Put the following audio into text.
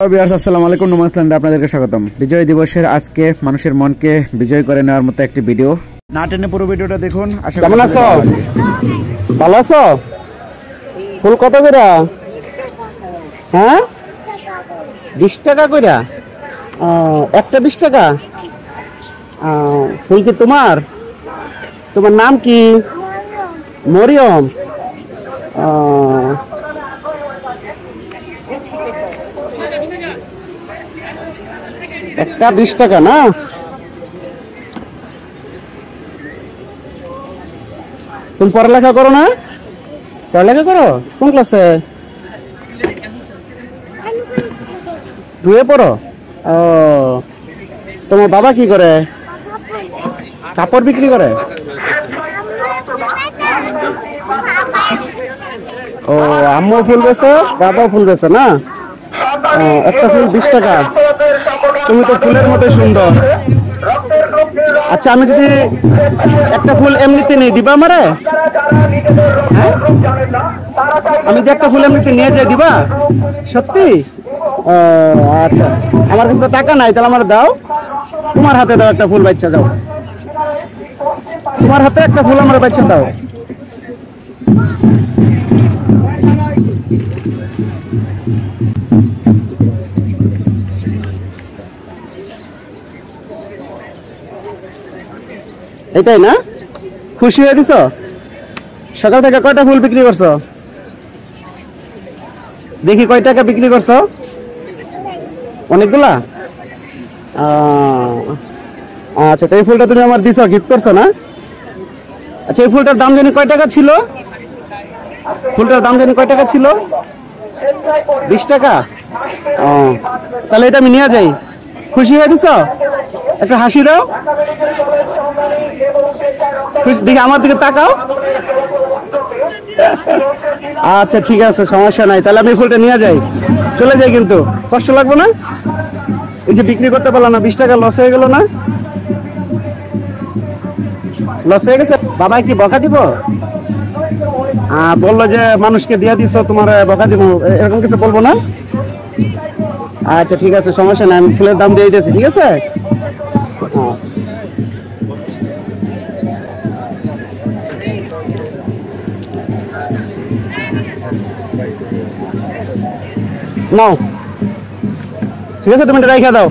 Viewers আসসালামু আলাইকুম, নমস্কার, আপনাদেরকে স্বাগতম। বিজয় দিবসের আজকে মানুষের মনকে বিজয় করে নেওয়ার মতো একটি ভিডিও, না টেনে পুরো ভিডিওটা দেখুন। আশা করি কেমন আছো? ভালো আছো? ফুল কত করে? হ্যাঁ, 20 টাকা করে। একটা 20 টাকা। ফুল কি তোমার? তোমার নাম কি? মরিয়ম। একটা 20 টাকা না? তুমি পড়ালেখা করো না? পড়ালেখা করো? কোন ক্লাসে? 2-এ পড়ো? ও, তোমার বাবা কি করে? কাপড় বিক্রি করে? ও, আম্মু ফুল বেচো, বাবাও ফুল বেচো না? একটা ফুল 20 টাকা। তুমি তো ফুলের মতো সুন্দর। আচ্ছা, আমি যদি একটা ফুল এমনিতে নিয়ে দিবা আমারে? হ্যাঁ, আমি যদি একটা ফুল এমনিতে নিয়ে যাই দিবা? সত্যি? ও আচ্ছা, আমার কিন্তু টাকা নাই, তাহলে আমার দাও। তোমার হাতে দাও একটা ফুল, বাচ্চা যাও। তোমার হাতে একটা ফুল আমার বাচ্চা দাও। এটাই না? খুশি হয়ে দিছো? সকাল থেকে কয়টা ফুল বিক্রি করছো? দেখি কয় টাকা বিক্রি করছো? অনেকগুলা। আচ্ছা, তো এই ফুলটা তুমি আমার দিছো, গিফট করছো না? আচ্ছা, এই ফুলটার দাম জানি কয় টাকা ছিল? ফুলটার দাম জানি কয় টাকা ছিল? 20 টাকা। তাহলে এটা আমি নিয়ে যাই। খুশি হয়ে দিছো? একটা হাসি দাও। দেখি আমার দিকে তাকাও। আচ্ছা ঠিক আছে, সমস্যা নাই, তাহলে আমি ফুলটা নিয়ে যাই, চলে যাই। কিন্তু কষ্ট লাগবে না? এই যে বিক্রি করতে পারলাম না, 20 টাকা লস হয়ে গেল না? লস হয়ে গেছে। বাবা কি বকা দিব? বললো যে মানুষকে দিয়ে দিছো, তোমার বকা দিব, এরকম কিছু বলবো না? আচ্ছা ঠিক আছে, সমস্যা নাই, আমি ফুলের দাম দিয়ে দিয়েছি। ঠিক আছে। নাও, ঠিক আছে, তুমি এটা রেখে দাও।